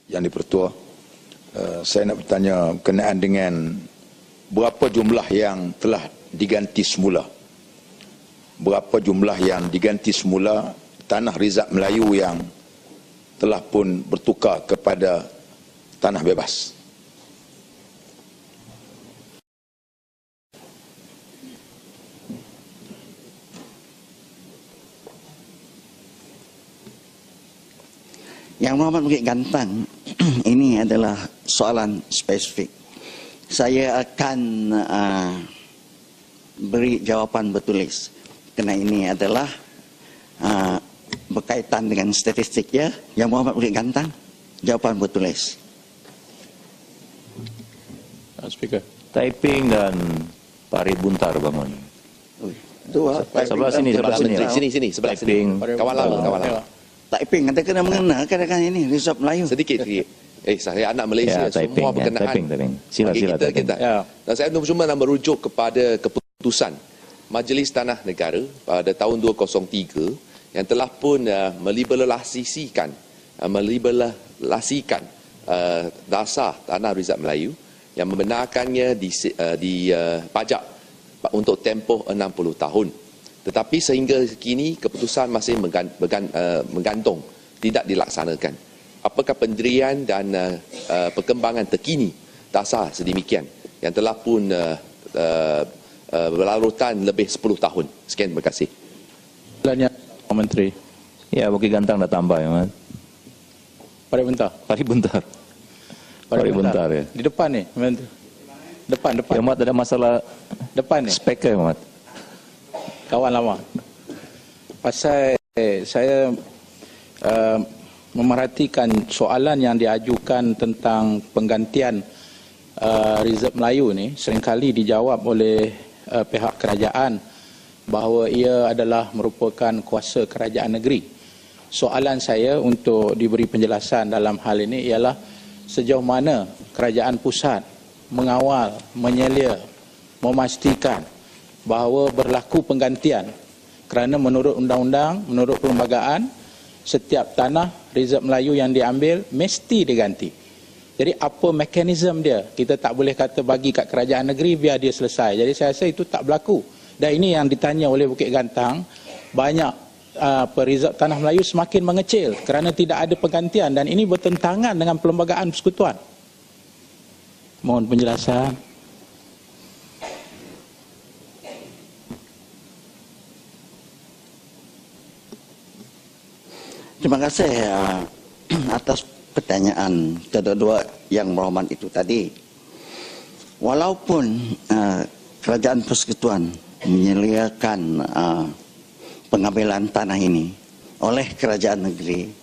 Yang di-Pertua, saya nak bertanya berkenaan dengan berapa jumlah yang telah diganti semula. Berapa jumlah yang diganti semula tanah Rizab Melayu yang telah pun bertukar kepada tanah bebas. Yang Muhammad Bukit Gantang, ini adalah soalan spesifik. Saya akan beri jawapan bertulis. Kerana ini adalah berkaitan dengan statistik ya. Yang Muhammad Bukit Gantang, jawapan bertulis. Speaker. Taiping dan Pari Buntar bangun. Sebelah sini, sebelah Taiping. sini. Kawan lama. Taiping, Anda kena mengenal kadang-kadang ini Rizab Melayu. Sedikit. Saya anak Malaysia, semua berkenaan. Taiping. Sila. Kita. Dan saya cuma nak merujuk kepada keputusan Majlis Tanah Negara pada tahun 2003 yang telah pun meliberalisasikan dasar tanah Rizab Melayu yang membenarkannya di pajak untuk tempoh 60 tahun. Tetapi sehingga kini keputusan masih menggantung, tidak dilaksanakan. Apakah pendirian dan perkembangan terkini dasar sedemikian yang telah pun berlarutan lebih 10 tahun. Sekian, terima kasih. Menteri. Ya, Bukit Gantang dah tambah ya, Mas. Pari Buntar ya. Di depan ni, depan. Ya, Mat, ada masalah Depan ni, speaker, Mat. kawan lama. Pasal saya memerhatikan soalan yang diajukan tentang penggantian Rizab Melayu ni seringkali dijawab oleh pihak kerajaan bahawa ia adalah merupakan kuasa kerajaan negeri. Soalan saya untuk diberi penjelasan dalam hal ini ialah sejauh mana kerajaan pusat mengawal, menyelia, memastikan bahawa berlaku penggantian kerana menurut undang-undang, menurut perlembagaan, setiap tanah Rizab Melayu yang diambil mesti diganti. Jadi apa mekanisme dia? Kita tak boleh kata bagi kat kerajaan negeri biar dia selesai. Jadi saya rasa itu tak berlaku. Dan ini yang ditanya oleh Bukit Gantang, banyak perizab tanah Melayu semakin mengecil kerana tidak ada penggantian dan ini bertentangan dengan perlembagaan persekutuan. Mohon penjelasan. Terima kasih atas pertanyaan kedua yang Muhammad itu tadi. Walaupun kerajaan persekutuan menyediakan pengambilan tanah ini oleh kerajaan negeri,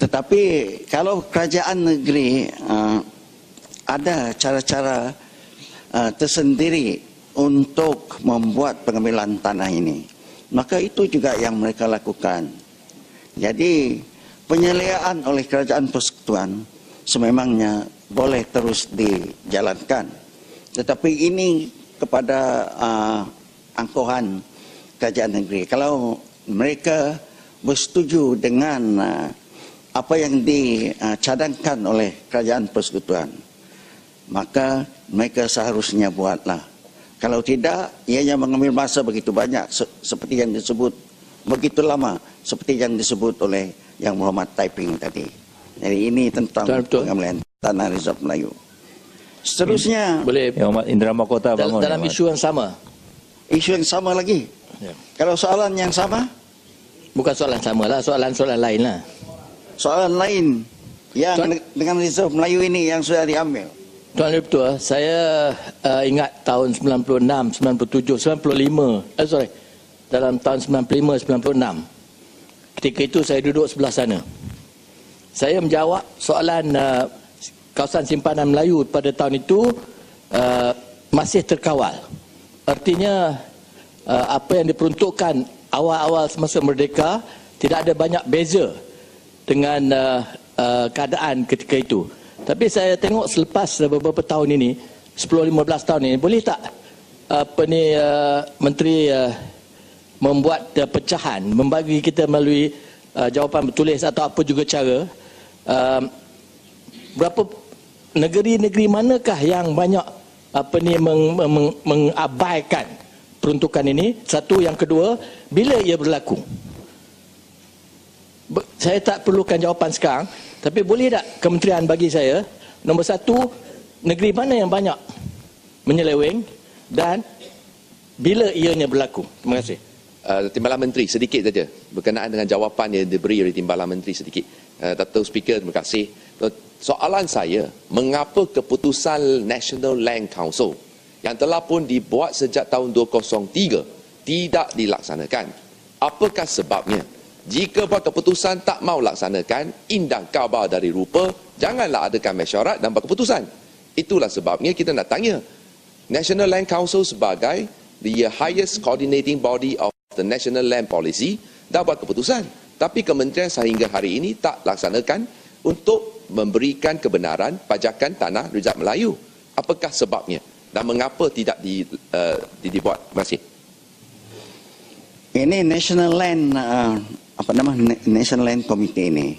tetapi kalau kerajaan negeri ada cara-cara tersendiri untuk membuat pengambilan tanah ini, maka itu juga yang mereka lakukan. Jadi penyeliaan oleh kerajaan persekutuan sememangnya boleh terus dijalankan. Tetapi ini kepada angkuhan kerajaan negeri. Kalau mereka bersetuju dengan apa yang dicadangkan oleh kerajaan persekutuan, maka mereka seharusnya buatlah. Kalau tidak, ianya mengambil masa begitu banyak seperti yang disebut, begitu lama seperti yang disebut oleh Yang Muhammad Taiping tadi. Jadi ini tentang pengambilan tanah Rizab Melayu. Seterusnya boleh Yang Muhammad Indra Mahkota bangun dalam isu yang sama. Isu yang sama lagi. Ya. Kalau soalan yang sama, Bukan soalan sama lah, soalan lain lah. soalan lain yang dengan Rizab Melayu ini yang sudah diambil. Tuan Yang Pertua, saya ingat tahun 96, 97, 95, dalam tahun 95, 96. Ketika itu saya duduk sebelah sana. Saya menjawab soalan kawasan simpanan Melayu pada tahun itu masih terkawal. Artinya apa yang diperuntukkan awal-awal semasa merdeka tidak ada banyak beza dengan keadaan ketika itu. Tapi saya tengok selepas beberapa tahun ini, 10-15 tahun ini, boleh tak Menteri membuat pecahan, membagi kita melalui jawapan bertulis atau apa juga cara berapa negeri-negeri manakah yang banyak mengabaikan peruntukan ini? Satu, yang kedua, bila ia berlaku? Saya tak perlukan jawapan sekarang, tapi boleh tak kementerian bagi saya, nombor satu, negeri mana yang banyak menyeleweng dan bila ianya berlaku? Terima kasih. Timbalan Menteri, sedikit saja berkenaan dengan jawapan yang diberi oleh Timbalan Menteri sedikit. Datuk Speaker, terima kasih. Soalan saya, mengapa keputusan National Land Council yang telah pun dibuat sejak tahun 2003 tidak dilaksanakan? Apakah sebabnya? Jika buat keputusan tak mau laksanakan, indang khabar dari rupa, janganlah adakan mesyuarat dan buat keputusan. Itulah sebabnya kita nak tanya. National Land Council sebagai the highest coordinating body of the National Land Policy dah buat keputusan. Tapi kementerian sehingga hari ini tak laksanakan untuk memberikan kebenaran pajakan tanah Rizal Melayu. Apakah sebabnya? Dan mengapa tidak dibuat? Terima kasih. Ini National Land National Land Committee ini,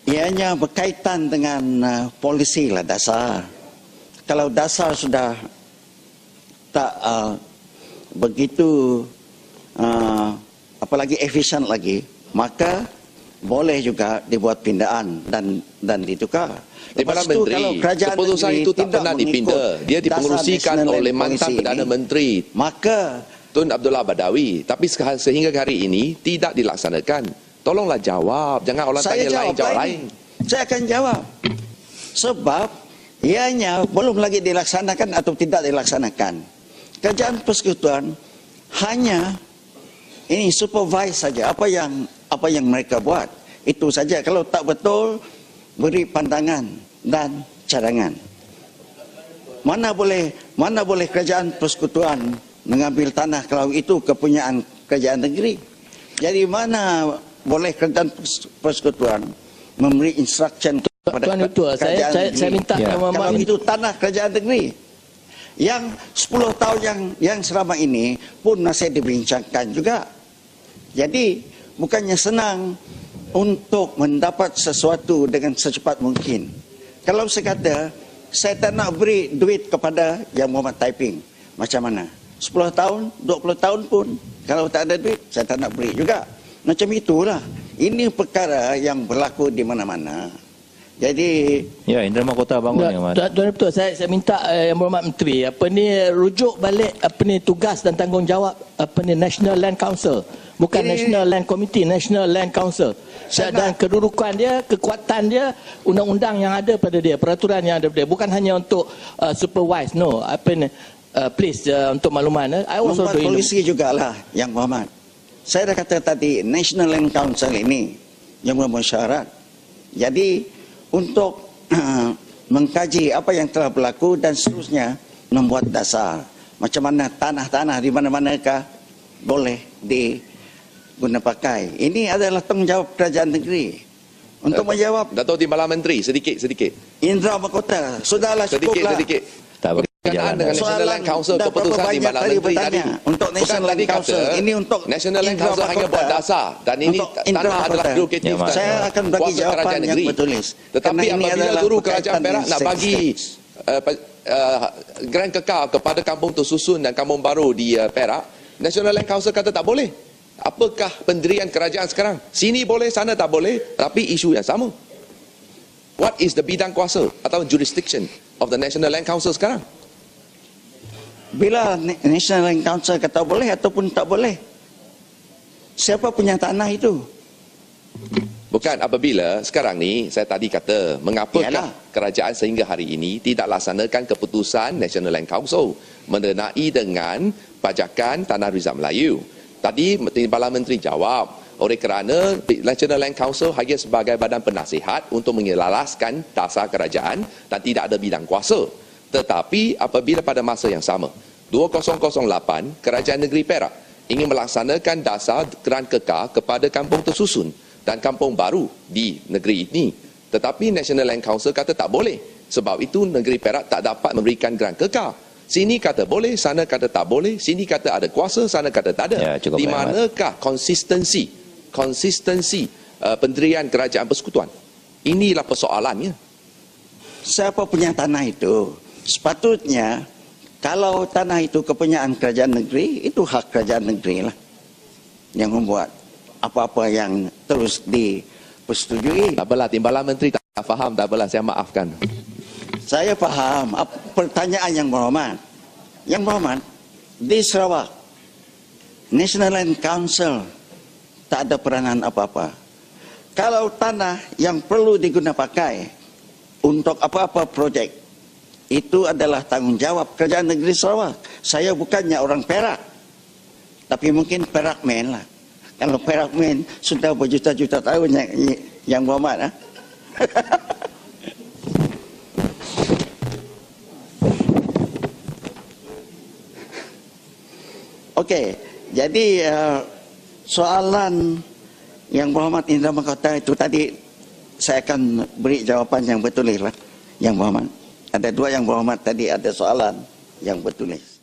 ianya berkaitan dengan polisi lah, dasar. Kalau dasar sudah tak begitu apalagi efisien lagi, maka boleh juga dibuat pindaan dan ditukar. Timbalan Menteri, keputusan itu tak pernah dipindah. Dia dipengerusikan oleh mantan Perdana Menteri maka Tun Abdullah Badawi. Tapi sehingga hari ini tidak dilaksanakan. Tolonglah jawab. Jangan orang tanya lain, jawab lain. Saya akan jawab. Sebab ianya belum lagi dilaksanakan atau tidak dilaksanakan. Kerajaan Persekutuan hanya ini supervise saja apa yang mereka buat. Itu saja. Kalau tak betul, beri pandangan dan cadangan. Mana boleh Kerajaan Persekutuan mengambil tanah kalau itu kepunyaan kerajaan negeri? Jadi mana boleh Kerajaan Persekutuan memberi instruction kepada Tuan Ketua, saya minta kalau itu tanah kerajaan negeri yang 10 tahun yang selama ini pun masih dibincangkan juga. Jadi bukannya senang untuk mendapat sesuatu dengan secepat mungkin. Kalau saya kata saya tak nak beri duit kepada Yang Mohamad Taiping, macam mana? 10 tahun, 20 tahun pun kalau tak ada duit, saya tak nak beri juga. Macam itulah. Ini perkara yang berlaku di mana-mana. Jadi ya, Indra Mahkota bangun yang mana? Tuan Ketua, saya minta Yang Berhormat Menteri rujuk balik tugas dan tanggungjawab National Land Council. Bukan National Land Committee, National Land Council. Dan kedudukan dia, kekuatan dia, undang-undang yang ada pada dia, peraturan yang ada pada dia. Bukan hanya untuk supervise, no. Please, untuk makluman, I also membuat polisi jugalah Yang Berhormat. Saya dah kata tadi, National Land Council ini yang bermusyawarah. Jadi untuk mengkaji apa yang telah berlaku dan seterusnya membuat dasar. Macam mana tanah-tanah di mana-manakah boleh diguna pakai. Ini adalah tanggungjawab kerajaan negeri. Untuk menjawab Datuk Timbalan Menteri, sedikit. Indra Mahkota, sudahlah cukuplah. Sedikit. Tak boleh Berkenaan dengan National Land Council, keputusan Timbalan Menteri tadi. Untuk National Land Council, ini untuk National Land Council hanya buat dasar. Dan ini tanah adalah prerogatif. Saya akan bagi jawapan yang bertulis. Tetapi apabila dulu Kerajaan Perak nak bagi grant kekal kepada kampung tersusun dan kampung baru di Perak, National Land Council kata tak boleh. Apakah pendirian kerajaan sekarang? Sini boleh, sana tak boleh, tapi isu yang sama. What is the bidang kuasa atau jurisdiction of the National Land Council sekarang? Bila National Land Council kata boleh ataupun tak boleh, siapa punya tanah itu? Bukan, apabila sekarang ni saya tadi kata mengapakah kerajaan sehingga hari ini tidak laksanakan keputusan National Land Council mengenai dengan pajakan tanah Rizal Melayu. Tadi Timbalan Menteri jawab, oleh kerana National Land Council hanya sebagai badan penasihat untuk menyelaraskan dasar kerajaan dan tidak ada bidang kuasa. Tetapi apabila pada masa yang sama 2008 Kerajaan Negeri Perak ingin melaksanakan dasar grant kekal kepada kampung tersusun dan kampung baru di negeri ini, tetapi National Land Council kata tak boleh. Sebab itu negeri Perak tak dapat memberikan grant kekal. Sini kata boleh, sana kata tak boleh, sini kata ada kuasa, sana kata tak ada. Ya, di manakah konsistensi pendirian Kerajaan Persekutuan? Inilah persoalannya. Siapa punya tanah itu? Sepatutnya kalau tanah itu kepunyaan kerajaan negeri, itu hak kerajaan negeri lah yang membuat apa-apa yang terus dipersetujui. Tak apalah, Timbalan Menteri tak faham, tak apalah, saya maafkan. Saya faham pertanyaan yang berhormat. Yang berhormat, di Sarawak, National Land Council tak ada peranan apa-apa. Kalau tanah yang perlu digunakan pakai untuk apa-apa projek, itu adalah tanggungjawab kerajaan negeri Sarawak. Saya bukannya orang Perak, tapi mungkin Perakmen lah. Kalau Perakmen sudah berjuta-juta tahun yang berhormat. Okey, jadi soalan yang berhormat Indra Mahkota itu tadi saya akan beri jawapan yang bertulis lah. Yang berhormat. Ada dua yang berhormat tadi ada soalan yang bertulis.